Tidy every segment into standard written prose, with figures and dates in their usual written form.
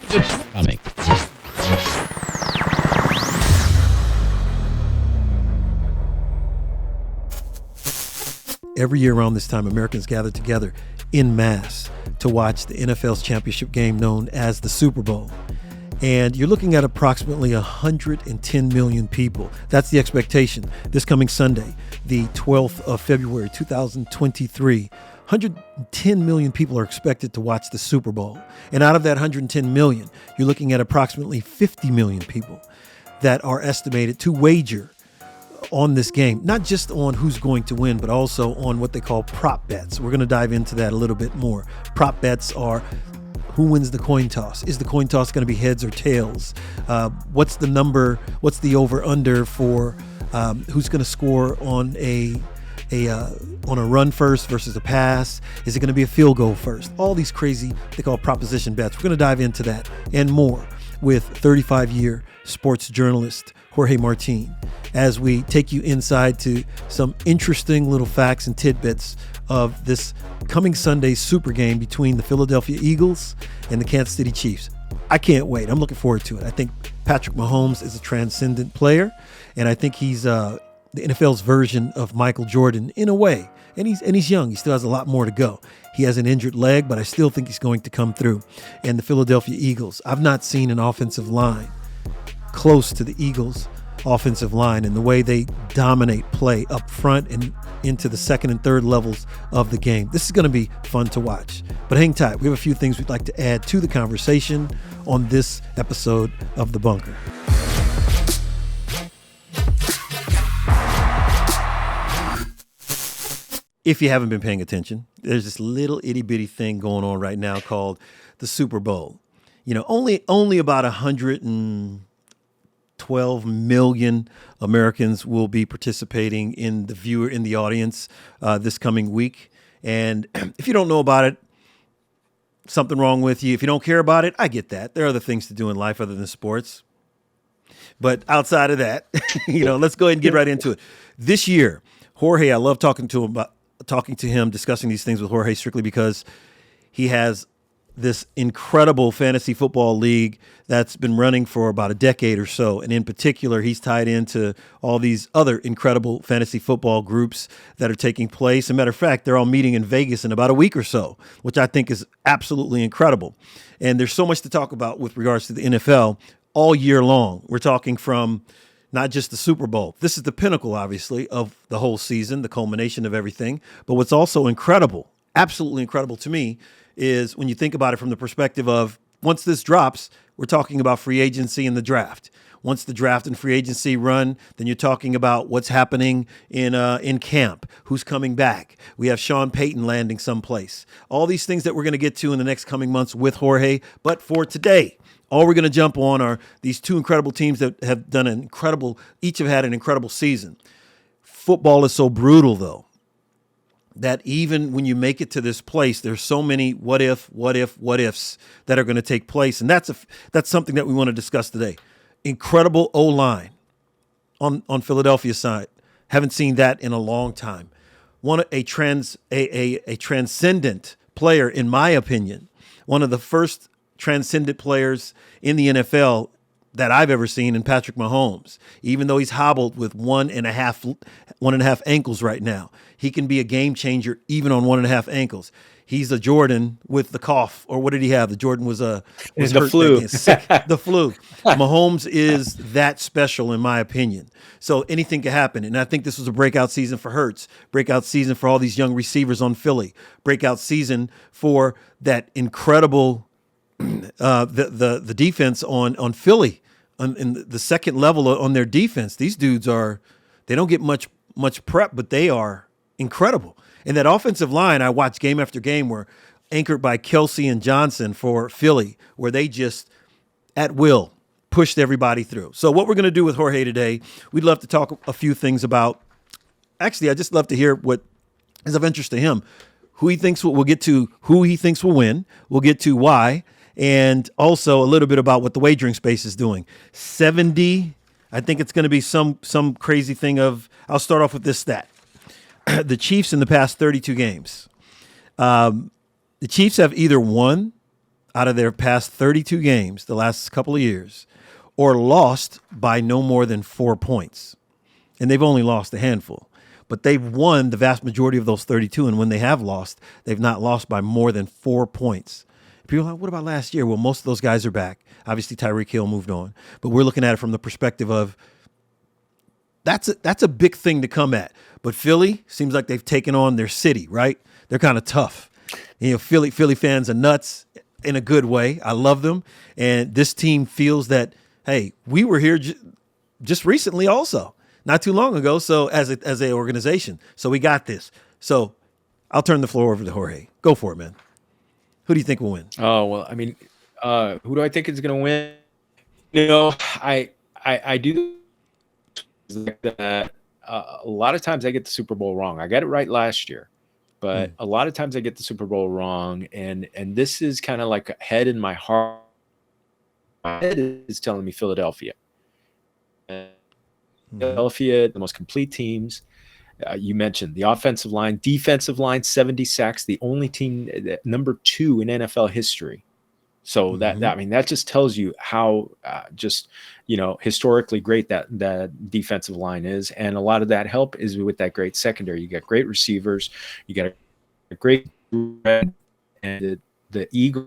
Coming. Every year around this time, Americans gather together en masse to watch the NFL's championship game known as the Super Bowl. And you're looking at approximately 110 million people. That's the expectation. This coming Sunday, the 12th of February, 2023, 110 million people are expected to watch the Super Bowl. And out of that 110 million, you're looking at approximately 50 million people that are estimated to wager on this game, not just on who's going to win, but also on what they call prop bets. We're going to dive into that a little bit more. Prop bets are who wins the coin toss. Is the coin toss going to be heads or tails? What's the number? What's the over under for who's going to score on a run first versus a pass? Is it going to be a field goal first? All these crazy, they call proposition bets. We're going to dive into that and more with 35-year sports journalist Jorge Marti as we take you inside to some interesting little facts and tidbits of this coming Sunday's super game between the Philadelphia Eagles and the Kansas City Chiefs. I can't wait. I'm looking forward to it. I think Patrick Mahomes is a transcendent player, and I think he's the NFL's version of Michael Jordan in a way. And he's young. He still has a lot more to go. He has an injured leg, but I still think he's going to come through. And the Philadelphia Eagles, I've not seen an offensive line close to the Eagles' offensive line and the way they dominate play up front and into the second and third levels of the game. This is going to be fun to watch. But hang tight. We have a few things we'd like to add to the conversation on this episode of The Bunker. If you haven't been paying attention, there's this little itty bitty thing going on right now called the Super Bowl. You know, only about 112 million Americans will be participating in the audience this coming week. And if you don't know about it, something wrong with you. If you don't care about it, I get that. There are other things to do in life other than sports. But outside of that, let's go ahead and get right into it. This year, Jorge, I love talking to him, discussing these things with Jorge strictly because he has this incredible fantasy football league that's been running for about a decade or so. And in particular, he's tied into all these other incredible fantasy football groups that are taking place. As a matter of fact, they're all meeting in Vegas in about a week or so, which I think is absolutely incredible. And there's so much to talk about with regards to the NFL all year long. We're talking from not just the Super Bowl. This is the pinnacle, obviously, of the whole season, the culmination of everything. But what's also incredible, absolutely incredible to me, is when you think about it from the perspective of once this drops, we're talking about free agency and the draft. Once the draft and free agency run, then you're talking about what's happening in camp, who's coming back. We have Sean Payton landing someplace. All these things that we're going to get to in the next coming months with Jorge. But for today, all we're going to jump on are these two incredible teams that have done each have had an incredible season. Football is so brutal, though, that even when you make it to this place, there's so many what ifs that are going to take place. And that's something that we want to discuss today. Incredible O-line on Philadelphia's side. Haven't seen that in a long time. A transcendent player, in my opinion, one of the first transcendent players in the NFL that I've ever seen in Patrick Mahomes. Even though he's hobbled with one and a half ankles right now, he can be a game changer even on 1.5 ankles. He's a Jordan with the cough, or what did he have? The Jordan was the flu. The flu. Mahomes is that special, in my opinion. So anything can happen, and I think this was a breakout season for Hurts, breakout season for all these young receivers on Philly, breakout season for that incredible the defense on Philly, in the second level on their defense. These dudes they don't get much prep, but they are incredible. And that offensive line, I watch game after game, were anchored by Kelsey and Johnson for Philly, where they just at will pushed everybody through. So what we're going to do with Jorge today, we'd love to talk a few things about. Actually, I just love to hear what is of interest to him. We'll get to who he thinks will win. We'll get to why. And also a little bit about what the wagering space is doing. 70, I think it's going to be some crazy thing of, I'll start off with this stat. The Chiefs in the past 32 games. The Chiefs have either won out of their past 32 games, the last couple of years, or lost by no more than 4 points. And they've only lost a handful. But they've won the vast majority of those 32. And when they have lost, they've not lost by more than 4 points. People are like, what about last year? Well, most of those guys are back. Obviously, Tyreek Hill moved on. But we're looking at it from the perspective of that's a big thing to come at. But Philly seems like they've taken on their city, right? They're kind of tough. You know, Philly fans are nuts in a good way. I love them. And this team feels that, hey, we were here just recently also, not too long ago. So as a organization, so we got this. So I'll turn the floor over to Jorge. Go for it, man. Who do you think will win? Oh, well, I mean, who do I think is going to win? You know, I do that. A lot of times I get the Super Bowl wrong. I got it right last year, but a lot of times I get the Super Bowl wrong. And this is kind of like a head in my heart. My head is telling me Philadelphia. Philadelphia, the most complete teams. You mentioned the offensive line, defensive line, 70 sacks, the only team number 2 in NFL history. So that I mean, that just tells you how historically great that defensive line is. And a lot of that help is with that great secondary. You got great receivers, you got a great, and the Eagles,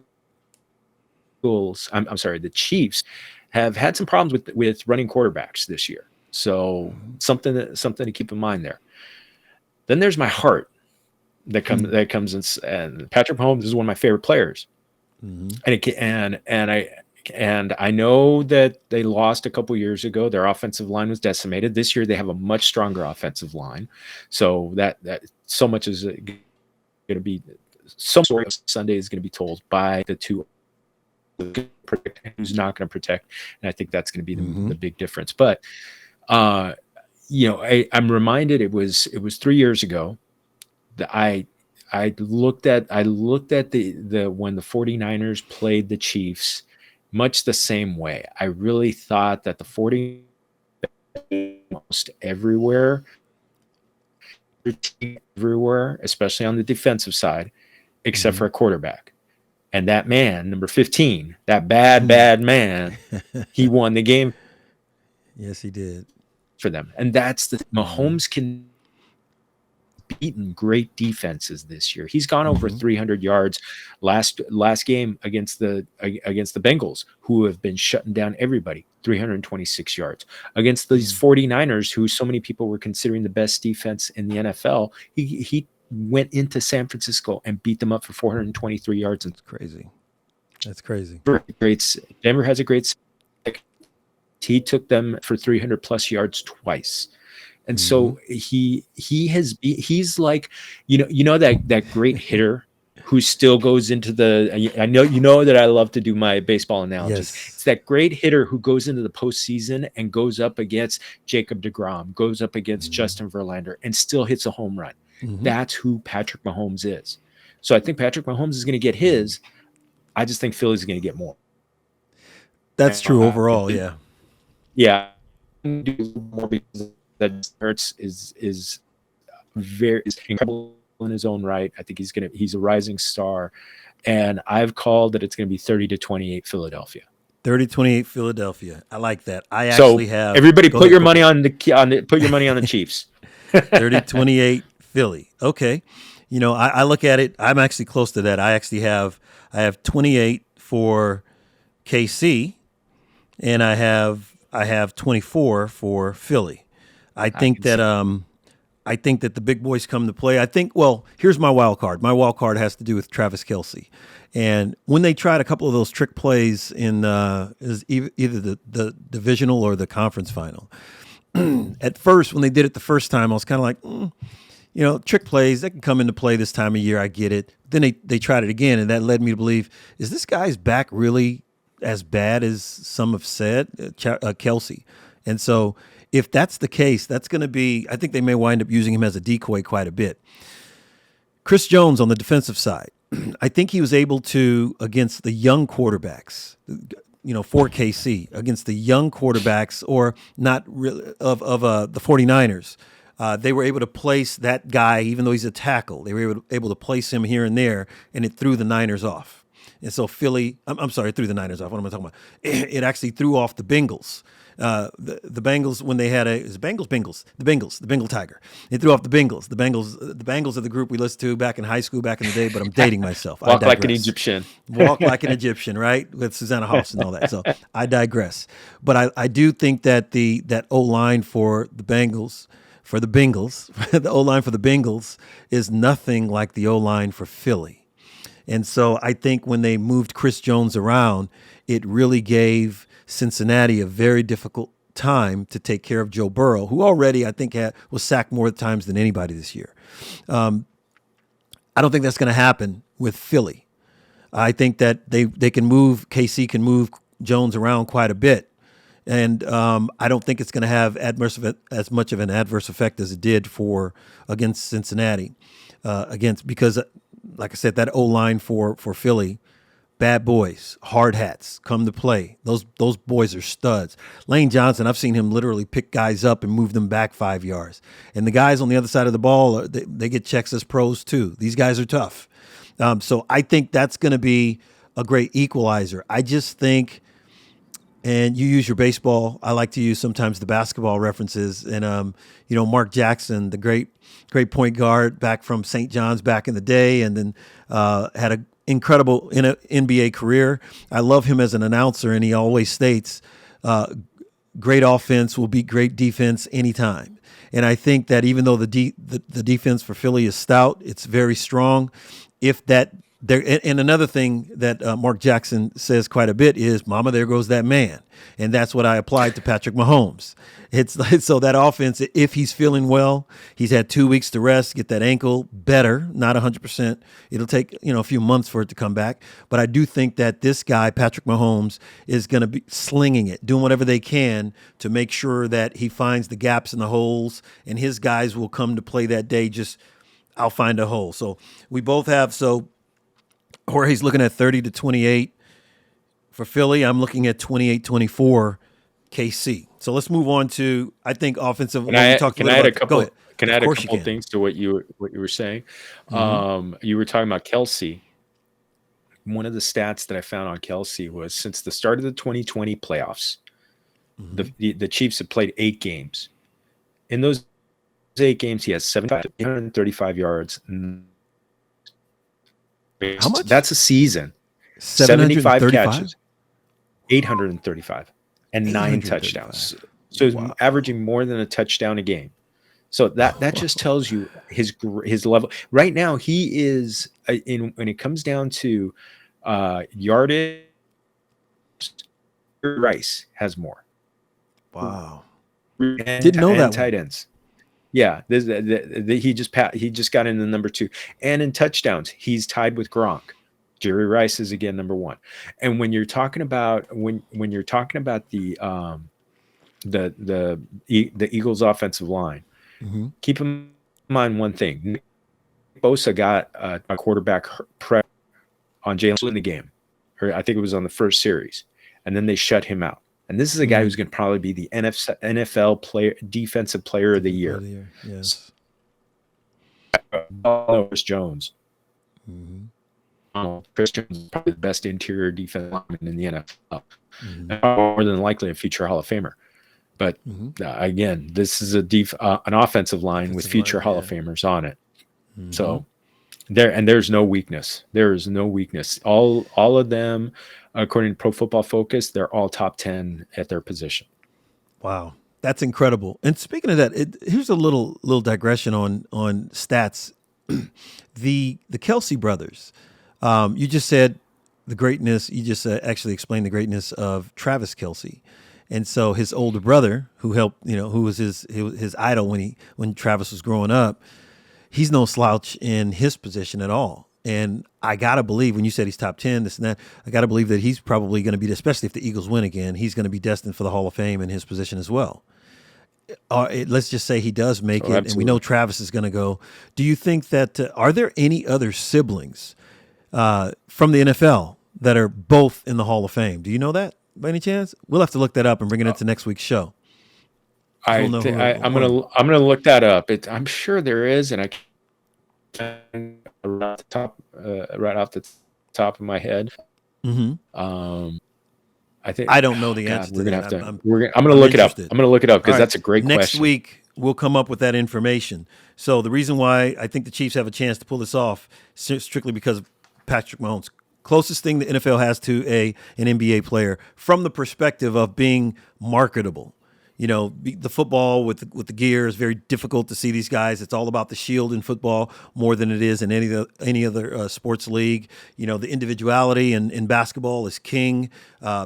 I'm sorry, the Chiefs have had some problems with running quarterbacks this year. So something to keep in mind there. Then there's my heart that comes in, and Patrick Mahomes is one of my favorite players. And I know that they lost a couple years ago. Their offensive line was decimated. This year they have a much stronger offensive line. So that so much is going to be, some story of Sunday is going to be told by the two, who's not going to protect. And I think that's going to be the big difference. But I'm reminded it was 3 years ago that I looked at the when the 49ers played the Chiefs much the same way. I really thought that the 49ers almost everywhere, especially on the defensive side, except for a quarterback. And that man, number 15, that bad man, he won the game. Yes, he did. For them. And that's the Mahomes can beaten great defenses this year. He's gone over 300 yards last game against the Bengals, who have been shutting down everybody. 326 yards against these 49ers, who so many people were considering the best defense in the NFL. He went into San Francisco and beat them up for 423 yards. That's crazy. Great. Denver has a great. He took them for 300 plus yards twice. And so he's like, that great hitter who still goes into I know that I love to do my baseball analogies. Yes. It's that great hitter who goes into the postseason and goes up against Jacob deGrom, goes up against Justin Verlander, and still hits a home run. That's who Patrick Mahomes is. So I think Patrick Mahomes is going to get his. I just think Philly's going to get more. That's true overall. Yeah. Yeah. More because that Hurts is incredible in his own right. I think he's a rising star, and I've called that it's going to be 30-28 Philadelphia. 30-28 Philadelphia. I like that. I actually have everybody put your money on the Chiefs. 30-28 Philly. Okay. I look at it. I'm actually close to that. I have 28 for KC, and I have 24 for Philly. I think that the big boys come to play. Here's my wild card. My wild card has to do with Travis Kelce. And when they tried a couple of those trick plays in either the divisional or the conference final, at first, when they did it the first time, I was kind of like, trick plays, that can come into play this time of year. I get it. Then they tried it again, and that led me to believe, is this guy's back really as bad as some have said, Kelce? And so if that's the case, that's going to be, I think they may wind up using him as a decoy quite a bit. Chris Jones on the defensive side, I think he was able to, against the young quarterbacks, for KC, against the young quarterbacks, or not really of the 49ers, they were able to place that guy, even though he's a tackle. They were able to place him here and there, and it threw the Niners off. And so Philly, I'm sorry, threw the Niners off. What am I talking about? It actually threw off the Bengals. The Bengals when they had the Bengal Tiger. It threw off the Bengals. The Bengals are the group we listened to back in high school back in the day. But I'm dating myself. I Walk like an digress. Egyptian. Walk like an Egyptian, right? With Susanna Hoffs and all that. So I digress. But I do think that that O line for the Bengals. For the Bengals, the O line for the Bengals is nothing like the O line for Philly. And so I think when they moved Chris Jones around, it really gave Cincinnati a very difficult time to take care of Joe Burrow, who already I think was sacked more times than anybody this year. I don't think that's going to happen with Philly. I think that KC can move Jones around quite a bit. And I don't think it's going to have as much of an adverse effect as it did against Cincinnati, because, like I said, that O line for Philly, bad boys, hard hats, come to play. Those boys are studs. Lane Johnson, I've seen him literally pick guys up and move them back 5 yards. And the guys on the other side of the ball, they get checks as pros too. These guys are tough. So I think that's going to be a great equalizer. I just think. And you use your baseball. I like to use sometimes the basketball references. And, Mark Jackson, the great point guard back from St. John's back in the day, and then had an incredible NBA career. I love him as an announcer, and he always states, great offense will beat great defense anytime. And I think that even though the defense for Philly is stout, it's very strong. And another thing that Mark Jackson says quite a bit is, "Mama, there goes that man," and that's what I applied to Patrick Mahomes. It's so that offense, if he's feeling well, he's had 2 weeks to rest, get that ankle better, not 100%. It'll take a few months for it to come back, but I do think that this guy, Patrick Mahomes, is going to be slinging it, doing whatever they can to make sure that he finds the gaps and the holes, and his guys will come to play that day. I'll find a hole. So we both have Jorge's looking at 30-28 for Philly. I'm looking at 28-24 KC. So let's move on to, I think, offensive. Can I add a couple Can. things to what you were saying? Mm-hmm. You were talking about Kelsey. One of the stats that I found on Kelsey was since the start of the 2020 playoffs, mm-hmm. the Chiefs have played 8 games. In those 8 games, he has 735 yards. How much? That's a season. 75 catches, 835, and 9 touchdowns. So he's averaging more than a touchdown a game. So that just tells you his level. Right now, he is when it comes down to yardage, Rice has more. Wow. Didn't know that. Tight ends. Yeah, he just got in the number 2, and in touchdowns he's tied with Gronk. Jerry Rice is again number 1. And when you're talking about the Eagles offensive line, mm-hmm. keep in mind one thing: Nick Bosa got a quarterback prep on Jalen in the game, or I think it was on the first series, and then they shut him out. And this is a guy who's going to probably be the NFL defensive player of the year. Yes. Chris Jones. Mm-hmm. Chris Jones is probably the best interior defensive lineman in the NFL. Mm-hmm. More than likely a future Hall of Famer. But again, this is an offensive line with future Hall of Famers on it. Mm-hmm. So there's no weakness. There is no weakness. All of them, according to Pro Football Focus, they're all top 10 at their position. Wow, that's incredible. And speaking of that, here's a little digression on stats. The Kelsey brothers. You just said the greatness. You just actually explained the greatness of Travis Kelsey, and so his older brother, who helped, who was his idol when Travis was growing up. He's no slouch in his position at all. And I got to believe, when you said he's top 10, this and that, I got to believe that he's probably going to be, especially if the Eagles win again, he's going to be destined for the Hall of Fame in his position as well. Let's just say he does make it, absolutely. And we know Travis is going to go. Do you think that, are there any other siblings from the NFL that are both in the Hall of Fame? Do you know that by any chance? We'll have to look that up and bring it into next week's show. I'm gonna look that up. I'm sure there is, and I can right off the top of my head. I think I don't know the God, answer we're to gonna that. have to. I'm gonna I'm look it up. interested. I'm gonna look it up All because right. that's a great Next question. week, we'll come up with that information. So the reason why I think the Chiefs have a chance to pull this off is strictly because of Patrick Mahomes. Closest thing the NFL has to an NBA player from the perspective of being marketable. You know, the football with the gear is very difficult to see these guys. It's all about the shield in football more than it is in any other sports league. You know, the individuality in basketball is king.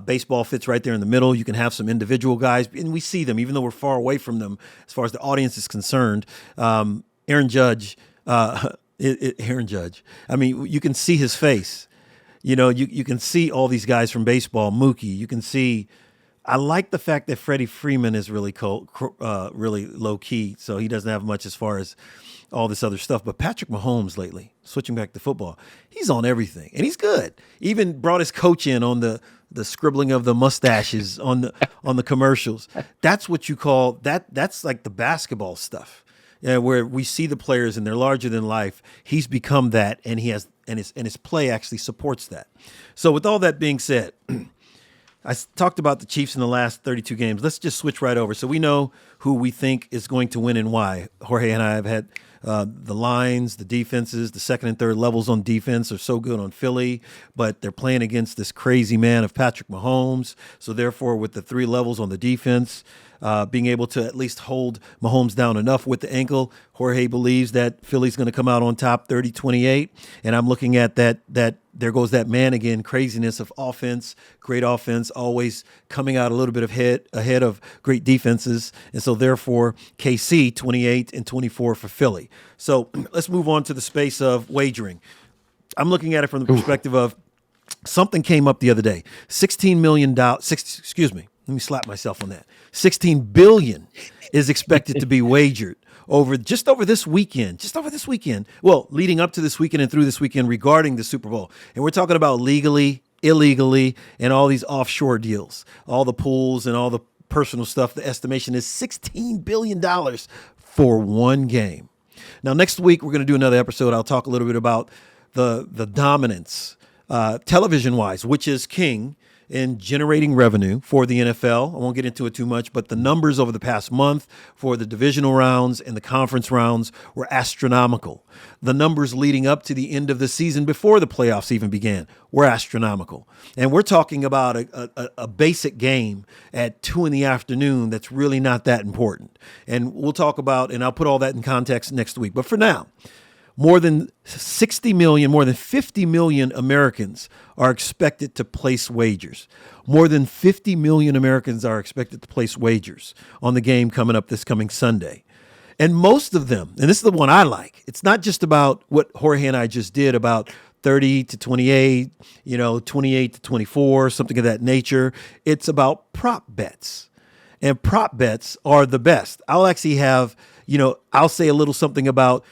Baseball fits right there in the middle. You can have some individual guys, and we see them, even though we're far away from them as far as the audience is concerned. Aaron Judge, Aaron Judge. I mean, you can see his face. You know, you can see all these guys from baseball. Mookie, you can see. I like the fact that Freddie Freeman is really really low key, so he doesn't have much as far as all this other stuff. But Patrick Mahomes lately, switching back to football, he's on everything, and he's good. Even brought his coach in on the scribbling of the mustaches on the commercials. That's what you call that. That's like the basketball stuff, where we see the players and they're larger than life. He's become that, and his play actually supports that. So with all that being said. I talked about the Chiefs in the last 32 games. Let's just switch right over. So we know who we think is going to win and why. Jorge and I have had the lines, the defenses, the second and third levels on defense are so good on Philly, but they're playing against this crazy man of Patrick Mahomes. So therefore, with the three levels on the defense, being able to at least hold Mahomes down enough with the ankle, Jorge believes that Philly's going to come out on top 30-28. And I'm looking at that there goes that man again, craziness of offense, great offense, always coming out a little bit ahead of great defenses. And so therefore, KC 28-24 for Philly. So let's move on to the space of wagering. I'm looking at it from the perspective of something came up the other day. $16 million, excuse me, let me slap myself on that. $16 billion is expected to be wagered over this weekend. Well, leading up to this weekend and through this weekend regarding the Super Bowl. And we're talking about legally, illegally, and all these offshore deals, all the pools and all the personal stuff. The estimation is $16 billion for one game. Now, next week, we're going to do another episode. I'll talk a little bit about the dominance, television-wise, which is king in generating revenue for the NFL. I won't get into it too much, but the numbers over the past month for the divisional rounds and the conference rounds were astronomical. The numbers leading up to the end of the season before the playoffs even began were astronomical. And we're talking about a basic game at 2 p.m. that's really not that important. And we'll talk about, and I'll put all that in context next week. But for now, more than 60 million, more than 50 million Americans are expected to place wagers. More than 50 million Americans are expected to place wagers on the game coming up this coming Sunday. And most of them, and this is the one I like, it's not just about what Jorge and I just did about 30-28, 28-24, something of that nature. It's about prop bets. And prop bets are the best. I'll actually have, I'll say a little something about,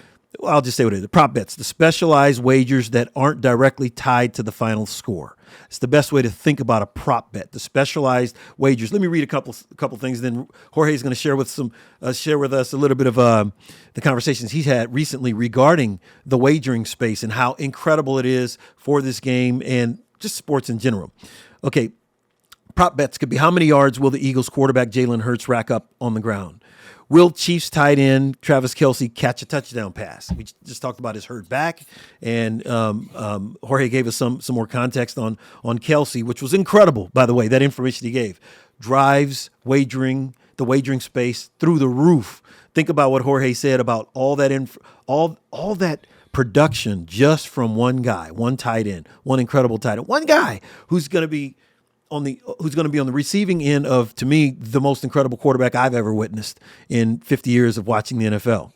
I'll just say what it is. The prop bets, the specialized wagers that aren't directly tied to the final score. It's the best way to think about a prop bet, the specialized wagers. Let me read a couple things. Then Jorge is going to share with us a little bit of the conversations he's had recently regarding the wagering space and how incredible it is for this game and just sports in general. Okay, prop bets could be: how many yards will the Eagles quarterback Jalen Hurts rack up on the ground? Will Chiefs tight end Travis Kelce catch a touchdown pass? We just talked about his hurt back, and Jorge gave us some more context on Kelce, which was incredible, by the way. That information he gave drives the wagering space through the roof. Think about what Jorge said about all that all that production just from one guy, one tight end, one incredible tight end, one guy who's going to be on the receiving end of, to me, the most incredible quarterback I've ever witnessed in 50 years of watching the NFL.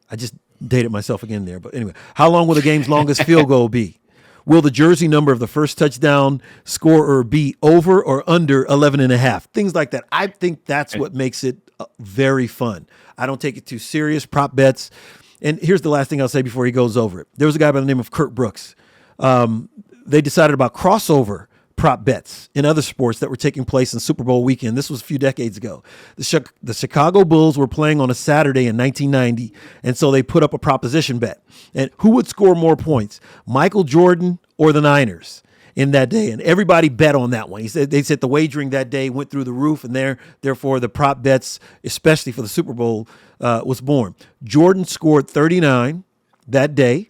I just dated myself again there. But anyway, how long will the game's longest field goal be? Will the jersey number of the first touchdown scorer be over or under 11.5? Things like that. I think that's what makes it very fun. I don't take it too serious. Prop bets. And here's the last thing I'll say before he goes over it. There was a guy by the name of Kurt Brooks. They decided about crossover prop bets in other sports that were taking place in Super Bowl weekend. This was a few decades ago. The Chicago Bulls were playing on a Saturday in 1990, and so they put up a proposition bet. And who would score more points, Michael Jordan or the Niners? in that day, and everybody bet on that one. They said the wagering that day went through the roof, and therefore the prop bets, especially for the Super Bowl, was born. Jordan scored 39 that day,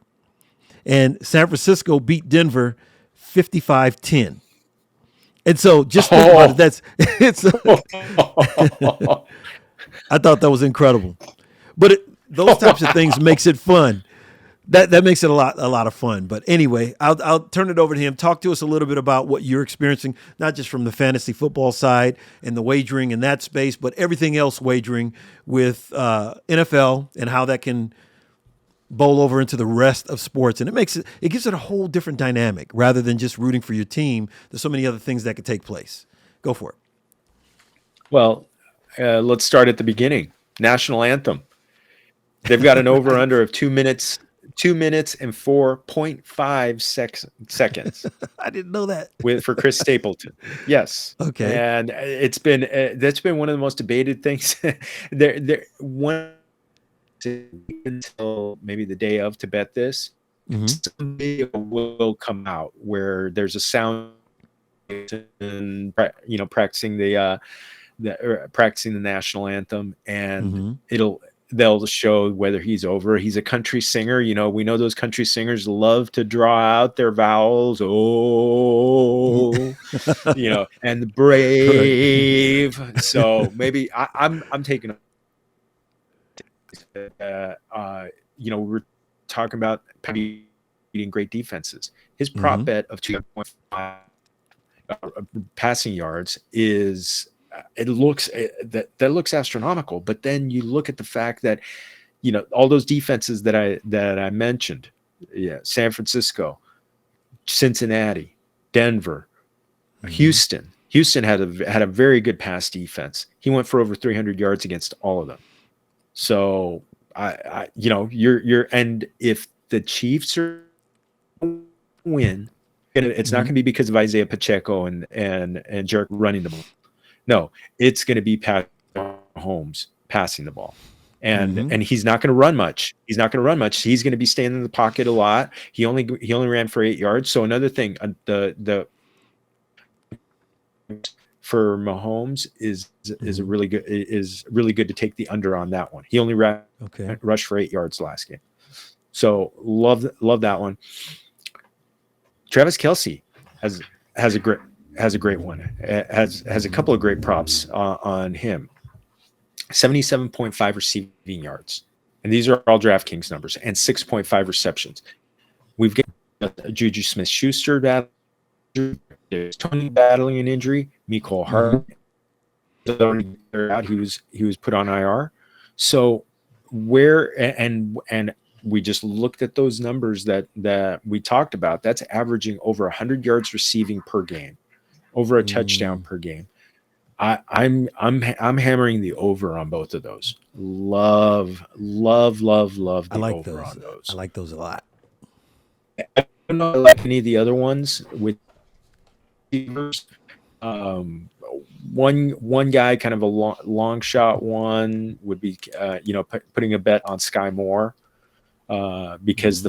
and San Francisco beat Denver 55-10. And so just think about it. I thought that was incredible. But those types of things makes it fun. That makes it a lot of fun. But anyway, I'll turn it over to him. Talk to us a little bit about what you're experiencing, not just from the fantasy football side and the wagering in that space, but everything else wagering with NFL and how that can bowl over into the rest of sports. And it gives it a whole different dynamic rather than just rooting for your team. There's so many other things that could take place. Go for it. Well, let's start at the beginning. National anthem. They've got an over under of 2 minutes and 4.5 seconds. I didn't know that. For Chris Stapleton. Yes. Okay. And that's been one of the most debated things. One until maybe the day of to bet this. Some video will come out where there's a sound, practicing the national anthem, and they'll show whether he's over. He's a country singer. We know those country singers love to draw out their vowels. Oh, and the brave. So maybe I'm taking. We're talking about beating great defenses. His prop bet of 2.5 passing yards is. That looks astronomical, but then you look at the fact that all those defenses that I mentioned, San Francisco, Cincinnati, Denver, Houston had a very good pass defense. He went for over 300 yards against all of them. So you're and if the Chiefs win, it's not going to be because of Isaiah Pacheco and Jorge running the ball. No, it's going to be Pat Mahomes passing the ball. And he's not going to run much. He's going to be staying in the pocket a lot. He only ran for 8 yards. So another thing, the for Mahomes is really good to take the under on that one. He only rushed for 8 yards last game. So love that one. Travis Kelce has a great one. Has a couple of great props on him. 77.5 receiving yards. And these are all DraftKings numbers, and 6.5 receptions. We've got Juju Smith-Schuster battling. There's Tony battling an injury. Mecole Hardman out. He was put on IR. So and we just looked at those numbers that we talked about. That's averaging over 100 yards receiving per game. Over a touchdown per game. I'm hammering the over on both of those. Love the over on those. I like those a lot. I don't know like any of the other ones with receivers. One guy, kind of a long shot one, would be putting a bet on Sky Moore because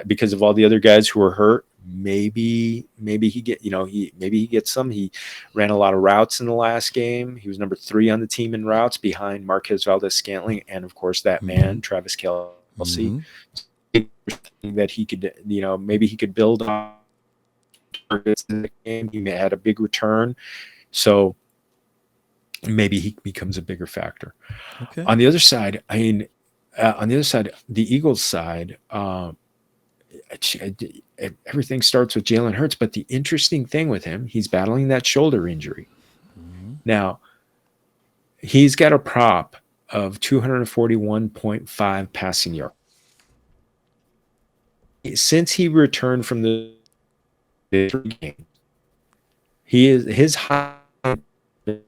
because of all the other guys who are hurt. Maybe he gets some. He ran a lot of routes in the last game. He was number 3 on the team in routes behind Marquez Valdez-Scantling and of course that man Travis Kelce. That he could maybe he could build on targets in the game. He had a big return, so maybe he becomes a bigger factor. Okay. On the other side, the Eagles side. Everything starts with Jalen Hurts, but the interesting thing with him, he's battling that shoulder injury. Now, he's got a prop of 241.5 passing yards. Since he returned from the game, his high. The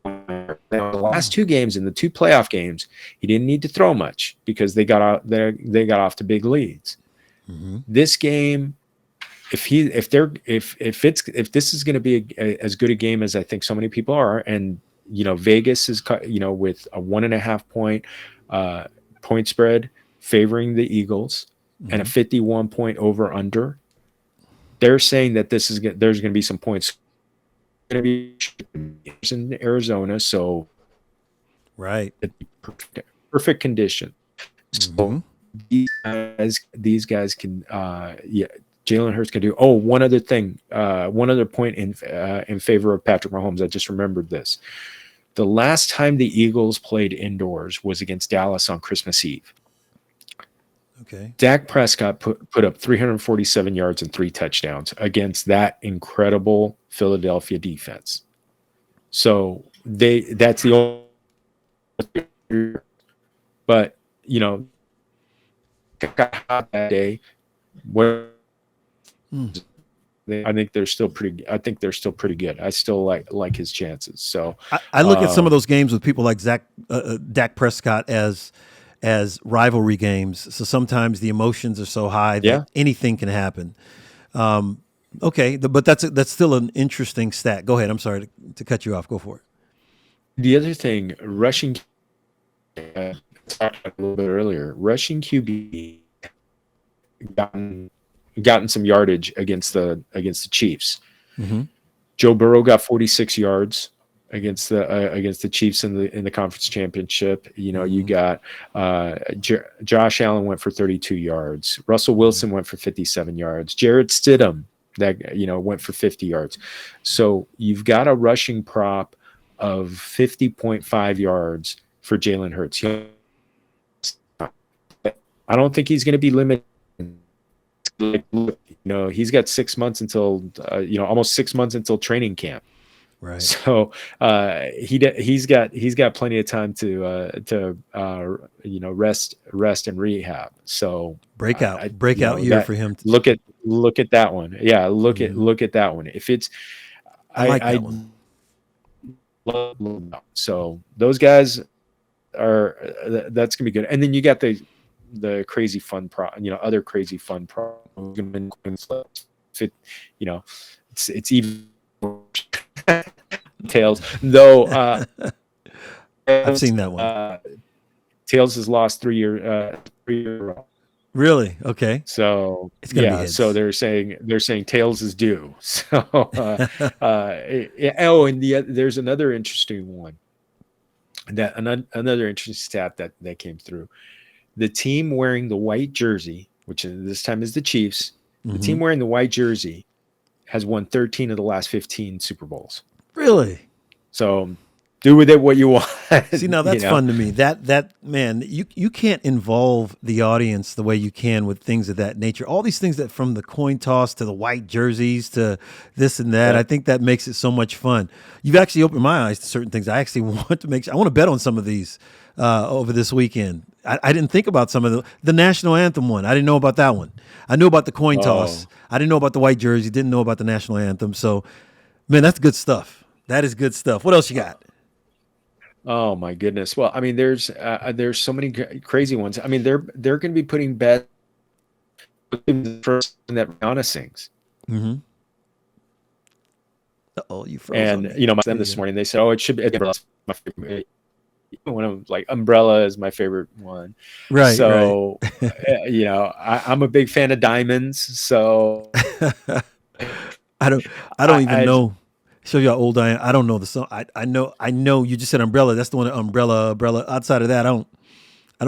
last 2 games, in the 2 playoff games, he didn't need to throw much because they got off to big leads. This game, if this is going to be as good a game as I think so many people are, and Vegas is with a 1.5 point spread favoring the Eagles and a 51 point over under, They're saying that there's going to be some points going to be in Arizona, so Right. perfect condition. Mm-hmm. So these guys can, yeah, Jalen Hurts can do. Oh, one other thing, one other point in favor of Patrick Mahomes. I just remembered this. The last time the Eagles played indoors was against Dallas on Christmas Eve. Okay. Dak Prescott put up 347 yards and 3 touchdowns against that incredible Philadelphia defense. So that's the only, but you know, got hot that day. Where I think they're still pretty. I think they're still pretty good. I still like his chances. So I look at some of those games with people like Dak Prescott as rivalry games. So sometimes the emotions are so high yeah, that anything can happen. Okay, but that's still an interesting stat. Go ahead. I'm sorry to cut you off. Go for it. the other thing, rushing. Talked about a little bit earlier. Rushing QB gotten some yardage against the Chiefs. Mm-hmm. Joe Burrow got 46 yards against the Chiefs in the conference championship. You know, you got Josh Allen went for 32 yards. Russell Wilson went for 57 yards. Jarrett Stidham went for 50 yards. So you've got a rushing prop of 50.5 yards for Jalen Hurts. I don't think he's going to be limited. He's got 6 months until almost 6 months until training camp. Right. So he's got plenty of time to rest and rehab. So breakout year for him. Look at that one. Yeah, look at that one. If it's I like that one. So those guys that's gonna be good. And then you got the crazy fun other crazy fun it's even Tails, though. I've seen that one. Tails has lost 3 years. Really? Okay. So it's gonna be his. So they're saying Tails is due. So and there's another interesting one. Another interesting stat that came through. The team wearing the white jersey, which this time is the Chiefs, the team wearing the white jersey has won 13 of the last 15 Super Bowls. Really? So do with it what you want. See, now that's fun to me. That man, you can't involve the audience the way you can with things of that nature. All these things that from the coin toss to the white jerseys to this and that. Yeah. I think that makes it so much fun. You've actually opened my eyes to certain things. I actually want to I want to bet on some of these over this weekend. I didn't think about some of the national anthem one. I didn't know about that one. I knew about the coin toss. I didn't know about the white jersey. Didn't know about the national anthem. So, man, that's good stuff. That is good stuff. What else you got? Oh my goodness! Well, I mean, there's so many crazy ones. I mean, they're going to be putting bets the first that Rihanna sings. Mm-hmm. Oh, you froze. And them this morning they said, "Oh, it should be my favorite." When I'm like, Umbrella is my favorite one, right? So, right. I'm a big fan of Diamonds. So, I don't even know. Show you how old I am. I don't know the song. I know. You just said Umbrella. That's the one. Umbrella. Outside of that, I don't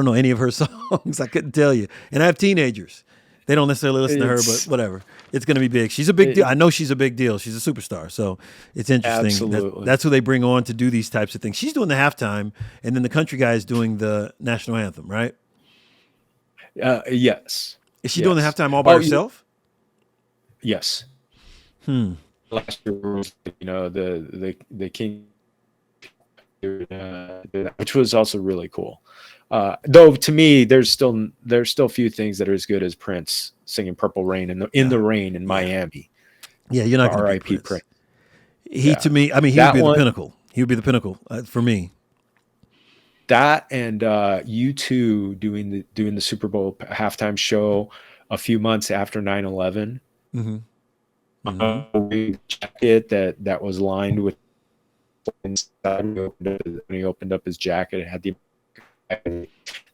know any of her songs. I couldn't tell you. And I have teenagers. They don't necessarily listen to her, but whatever. It's going to be big. She's a big deal. I know she's a big deal. She's a superstar. So it's interesting. Absolutely. That's who they bring on to do these types of things. She's doing the halftime, and then the country guy is doing the national anthem, right? Yes. Is she doing the halftime all by herself? Yes. Last year was, the King, which was also really cool. Though to me, there's still few things that are as good as Prince singing "Purple Rain" in the rain in Miami. Yeah, you're not going to R.I.P. Prince. To me, I mean, he would be the pinnacle. He would be the pinnacle for me. That and U2 doing the Super Bowl halftime show a few months after 9/11. Jacket that was lined with inside. When he opened up his jacket, it had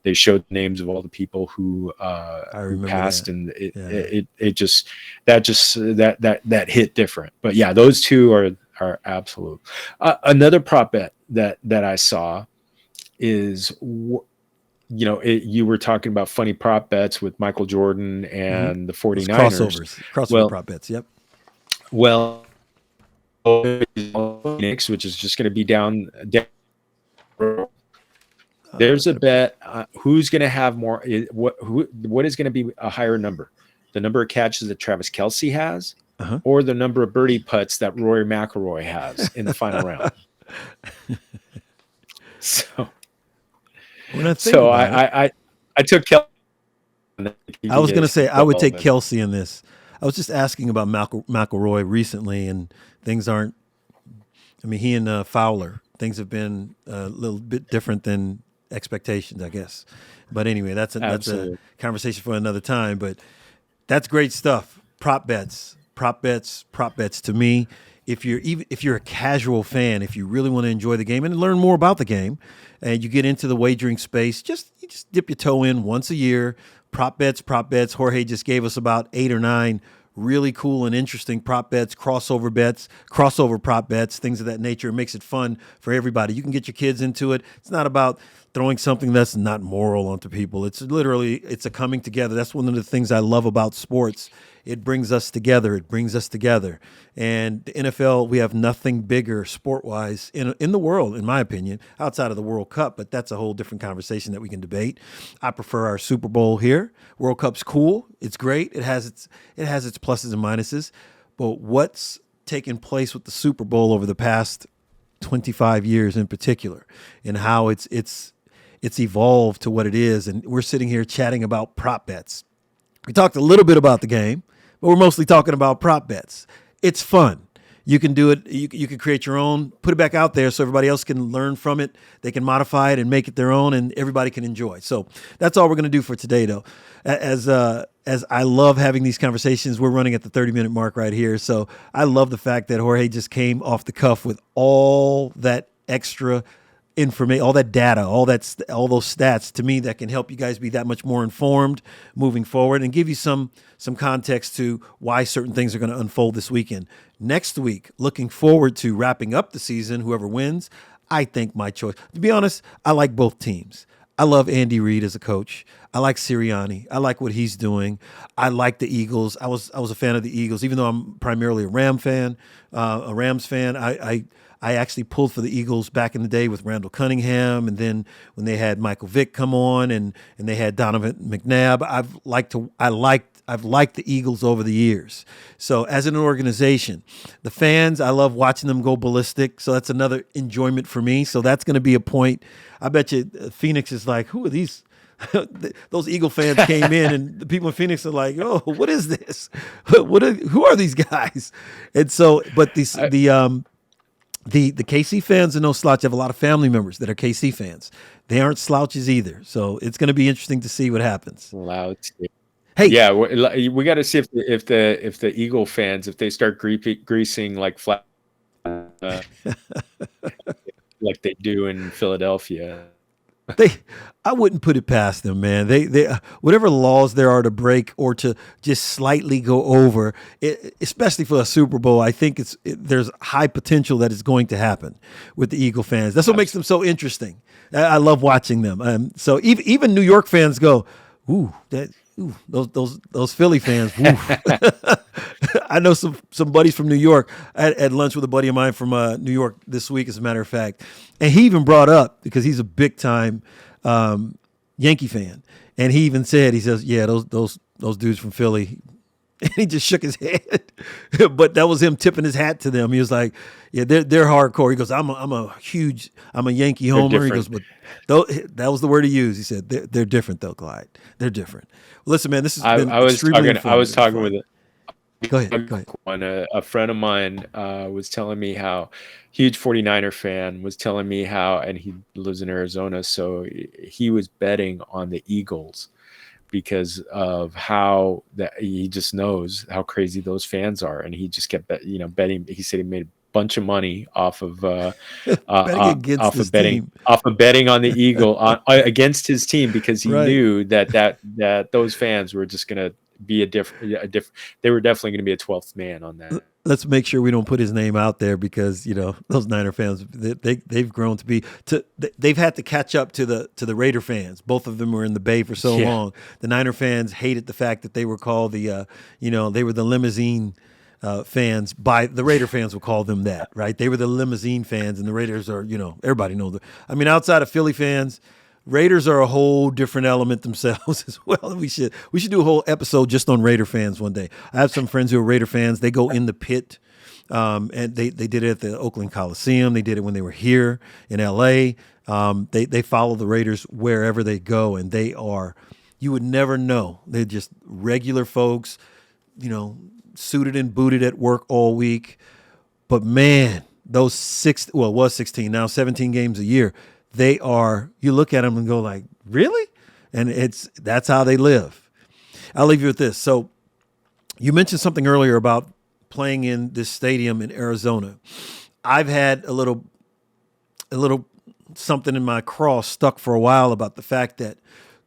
they showed the names of all the people I who remember passed, that. and Yeah. that hit different. But yeah, those two are absolute. Another prop bet that I saw is, you were talking about funny prop bets with Michael Jordan Hmm. and the Those 49ers. crossover Well, prop bets. Yep. well, Phoenix, which is just going to be down. There's a Gotta, bet. Who's going to have more? What is going to be a higher number? The number of catches that Travis Kelce has, uh-huh. or the number of birdie putts that Rory McIlroy has in the final round? So, When I think so about it, I took Kelce. I was going to TBA say I would take 12, Kelsey in this. I was just asking about McElroy recently, and things aren't. I mean, he and Fowler, things have been a little bit different than expectations, I guess. But anyway, that's a absolutely. conversation for another time. But that's great stuff. Prop bets. To me, if you're a casual fan, if you really want to enjoy the game and learn more about the game, and you get into the wagering space, you just dip your toe in once a year. Prop bets, prop bets. Jorge just gave us about 8 or 9 really cool and interesting prop bets, crossover prop bets, things of that nature. It makes it fun for everybody. You can get your kids into it. It's not about throwing something that's not moral onto people. It's a coming together. That's one of the things I love about sports. It brings us together. It brings us together. And the NFL, we have nothing bigger sport-wise in the world, in my opinion, outside of the World Cup. But that's a whole different conversation that we can debate. I prefer our Super Bowl here. World Cup's cool. It's great. It has its pluses and minuses. But what's taken place with the Super Bowl over the past 25 years in particular, and how it's evolved to what it is, and we're sitting here chatting about prop bets. We talked a little bit about the game, but we're mostly talking about prop bets. It's fun. You can do it. You can create your own, put it back out there so everybody else can learn from it. They can modify it and make it their own, and everybody can enjoy. So that's all we're going to do for today, though. As I love having these conversations, we're running at the 30-minute mark right here. So I love the fact that Jorge just came off the cuff with all that extra information, all that data, all those stats to me that can help you guys be that much more informed moving forward and give you some context to why certain things are going to unfold this weekend. Next week, looking forward to wrapping up the season. Whoever wins, I think my choice. To be honest, I like both teams. I love Andy Reid as a coach. I like Sirianni. I like what he's doing. I like the Eagles. I was a fan of the Eagles, even though I'm primarily a Rams fan. I actually pulled for the Eagles back in the day with Randall Cunningham, and then when they had Michael Vick come on, and they had Donovan McNabb. I've liked the Eagles over the years. So as an organization, the fans, I love watching them go ballistic. So that's another enjoyment for me. So that's going to be a point. I bet you Phoenix is like, who are these? Those Eagle fans came in, and the people in Phoenix are like, "Oh, what is this? Who are these guys?" And so, but the KC fans are no slouch. I have a lot of family members that are KC fans. They aren't slouches either. So it's going to be interesting to see what happens. Loud. Hey, Yeah, we got to see if the Eagle fans, if they start greasing like flat like they do in Philadelphia. I wouldn't put it past them, man. They whatever laws there are to break or to just slightly go over, especially for a Super Bowl, I think there's high potential that it's going to happen with the Eagle fans. That's what makes them so interesting. I love watching them. So even New York fans go, ooh, those Philly fans. I know some buddies from New York. I had lunch with a buddy of mine from New York this week, as a matter of fact, and he even brought up, because he's a big time Yankee fan, and he even said, he says, yeah, those dudes from Philly. And he just shook his head, but that was him tipping his hat to them. He was like, "Yeah, they're hardcore." He goes, "I'm a Yankee homer." He goes, "But that was the word he used." He said, "They're different, though, Clyde. They're different." Well, listen, man, this has been extremely informative. I was talking with Go ahead. When a friend of mine was telling me how, huge 49er fan, was telling me how, and he lives in Arizona, so he was betting on the Eagles because of how that he just knows how crazy those fans are, and he just kept betting. He said he made bunch of money off of Betting against this team. betting on the Eagle against his team, because he Right. knew that those fans were just going to be a different. They were definitely going to be a 12th man on that. Let's make sure we don't put his name out there, because those Niner fans, they've grown to be they've had to catch up to the Raider fans. Both of them were in the Bay for so long. The Niner fans hated the fact that they were called they were the limousine fans. By the Raider fans would call them that, right? They were the limousine fans, and the Raiders are, everybody knows. Outside of Philly fans, Raiders are a whole different element themselves as well. We should do a whole episode just on Raider fans one day. I have some friends who are Raider fans. They go in the pit, and they did it at the Oakland Coliseum. They did it when they were here in L.A. They follow the Raiders wherever they go, and you would never know. They're just regular folks, suited and booted at work all week. But man, those 16, now 17 games a year, you look at them and go like, really? And that's how they live. I'll leave you with this. So you mentioned something earlier about playing in this stadium in Arizona. I've had a little something in my craw stuck for a while about the fact that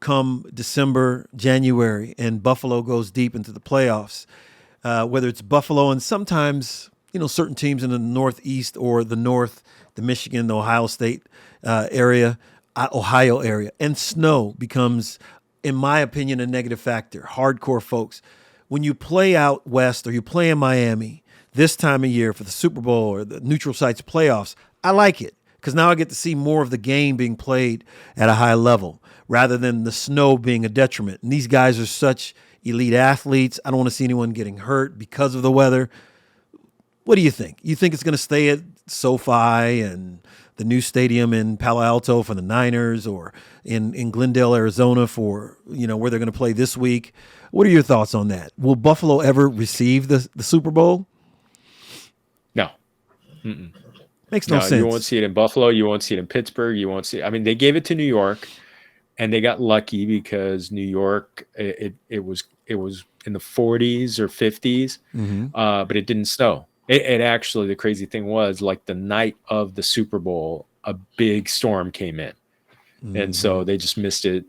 come December, January, and Buffalo goes deep into the playoffs, whether it's Buffalo and sometimes, certain teams in the Northeast or the North, the Michigan, the Ohio State area, Ohio area, and snow becomes, in my opinion, a negative factor. Hardcore folks, when you play out west or you play in Miami this time of year for the Super Bowl or the neutral sites playoffs, I like it because now I get to see more of the game being played at a high level rather than the snow being a detriment. And these guys are such elite athletes. I don't want to see anyone getting hurt because of the weather. What do you think? You think it's going to stay at SoFi and the new stadium in Palo Alto for the Niners, or in Glendale, Arizona for, where they're going to play this week? What are your thoughts on that? Will Buffalo ever receive the Super Bowl? No. Mm-mm. Makes no sense. You won't see it in Buffalo. You won't see it in Pittsburgh. You won't see it. I mean, they gave it to New York, and they got lucky because New York, it was in the 40s or 50s, but it didn't snow. It actually, the crazy thing was, like the night of the Super Bowl, a big storm came in. And so they just missed it.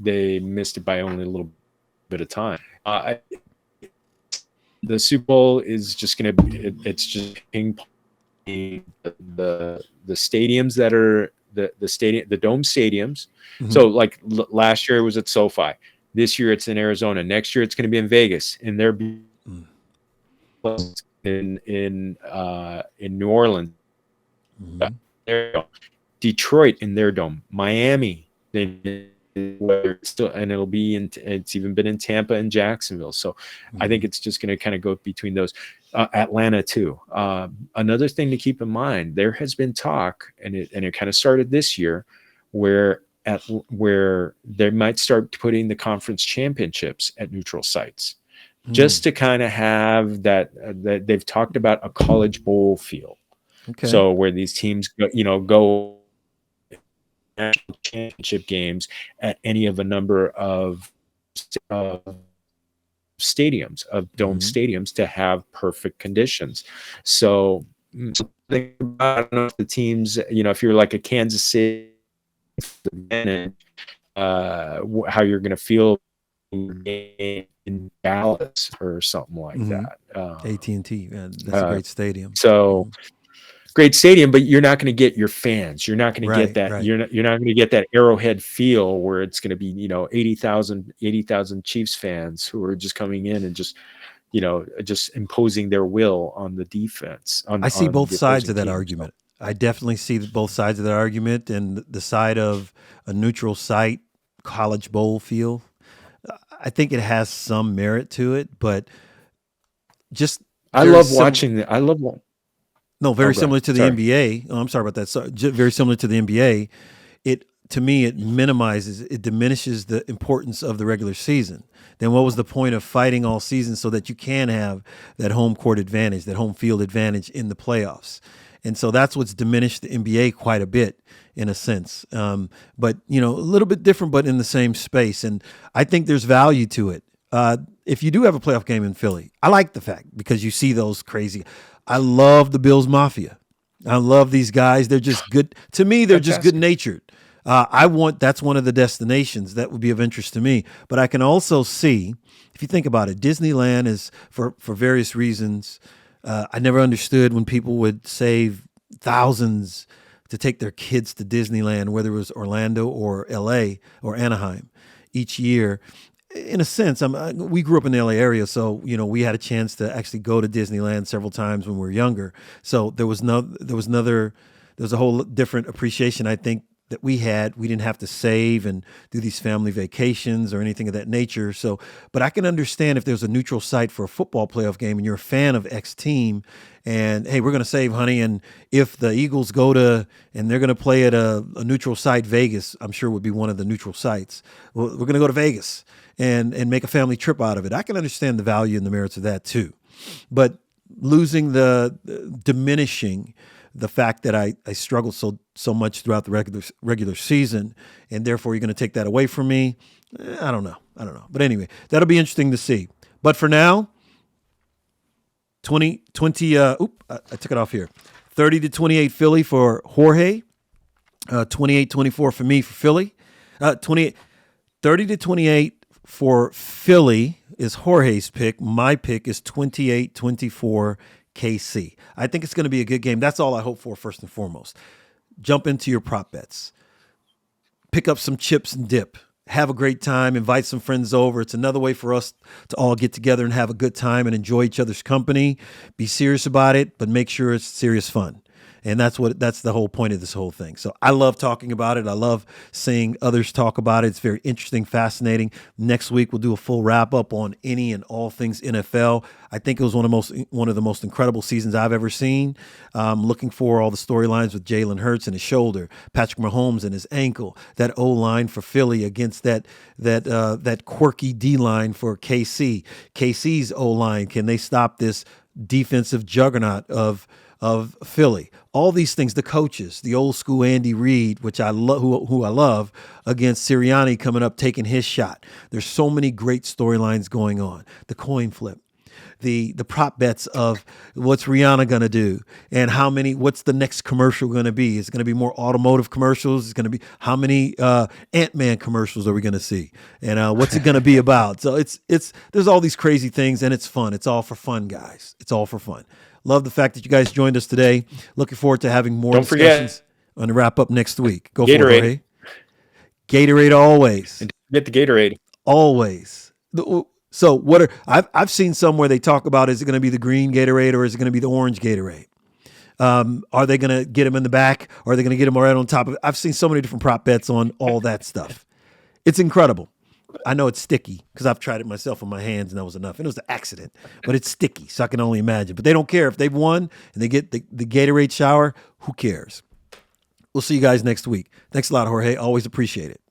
They missed it by only a little bit of time. The Super Bowl is just going to be, it's just ping pong. The stadiums that are the dome stadiums. So like last year it was at SoFi. This year it's in Arizona. Next year it's going to be in Vegas. And there be in New Orleans, there you go. Detroit in their dome, Miami, and it'll be it's even been in Tampa and Jacksonville. So I think it's just going to kind of go between those. Atlanta too. Another thing to keep in mind, there has been talk, and it kind of started this year, where they might start putting the conference championships at neutral sites. Just to kind of have that they've talked about a college bowl feel. Okay. So where these teams go national championship games at any of a number of stadiums, of dome stadiums, to have perfect conditions. So think about, I don't know if the teams, if you're like a Kansas City, how you're going to feel in Dallas or something like that. AT&T, that's a great stadium. So great stadium, but you're not going to get your fans. You're not going to get that. Right. You're not going to get that Arrowhead feel where it's going to be 80,000 Chiefs fans who are just coming in and just imposing their will on the defense. I see both sides of that argument. I definitely see both sides of that argument, and the side of a neutral site, college bowl feel. I think it has some merit to it, but just I love watching. No, very similar to the NBA. Oh, I'm sorry about that. So, very similar to the NBA. To me, it diminishes the importance of the regular season. Then what was the point of fighting all season so that you can have that home court advantage, that home field advantage in the playoffs? And so that's what's diminished the NBA quite a bit in a sense. But, a little bit different, but in the same space. And I think there's value to it. If you do have a playoff game in Philly, I like the fact because you see those crazy. I love the Bills Mafia. I love these guys. They're just good. To me, they're just good natured. That's one of the destinations that would be of interest to me. But I can also see, if you think about it, Disneyland is for various reasons. I never understood when people would save thousands to take their kids to Disneyland, whether it was Orlando or LA or Anaheim each year. In a sense, we grew up in the LA area, so we had a chance to actually go to Disneyland several times when we were younger. So there was a whole different appreciation, I think, that we had. We didn't have to save and do these family vacations or anything of that nature. So, but I can understand if there's a neutral site for a football playoff game and you're a fan of X team and, hey, we're going to save, honey. And if the Eagles go to, and they're going to play at a neutral site, Vegas, I'm sure would be one of the neutral sites. Well, we're going to go to Vegas and make a family trip out of it. I can understand the value and the merits of that too. But diminishing the fact that I struggled so much throughout the regular season, and therefore you're going to take that away from me. I don't know. But anyway, that'll be interesting to see. But for now, 20, I took it off here. 30-28 Philly for Jorge. 28-24 for me for Philly. 30-28 for Philly is Jorge's pick. My pick is 28-24 KC. I think it's going to be a good game. That's all I hope for, first and foremost. Jump into your prop bets. Pick up some chips and dip. Have a great time. Invite some friends over. It's another way for us to all get together and have a good time and enjoy each other's company. Be serious about it, but make sure it's serious fun. And that's the whole point of this whole thing. So I love talking about it. I love seeing others talk about it. It's very interesting, fascinating. Next week, we'll do a full wrap up on any and all things NFL. I think it was one of the most incredible seasons I've ever seen. Looking for all the storylines with Jalen Hurts and his shoulder, Patrick Mahomes and his ankle, that O-line for Philly against that quirky D-line for KC. KC's O-line, can they stop this defensive juggernaut of Philly? All these things, the coaches, the old school Andy Reid, which I love, who I love, against Sirianni coming up, taking his shot. There's so many great storylines going on. The coin flip, the prop bets of what's Rihanna going to do and what's the next commercial going to be? Is it going to be more automotive commercials? It's going to be how many Ant-Man commercials are we going to see? And what's it going to be about? So there's all these crazy things and it's fun. It's all for fun, guys. It's all for fun. Love the fact that you guys joined us today. Looking forward to having more discussions on the wrap up next week. Go Gatorade. For it, Jorge. Gatorade always. And get the Gatorade. Always. So I've seen some where they talk about, is it going to be the green Gatorade or is it going to be the orange Gatorade? Are they going to get him in the back or are they going to get him right on top of it? I've seen so many different prop bets on all that stuff. It's incredible. I know it's sticky because I've tried it myself on my hands and that was enough. And it was an accident, but it's sticky, so I can only imagine. But they don't care. If they've won and they get the Gatorade shower, who cares? We'll see you guys next week. Thanks a lot, Jorge. Always appreciate it.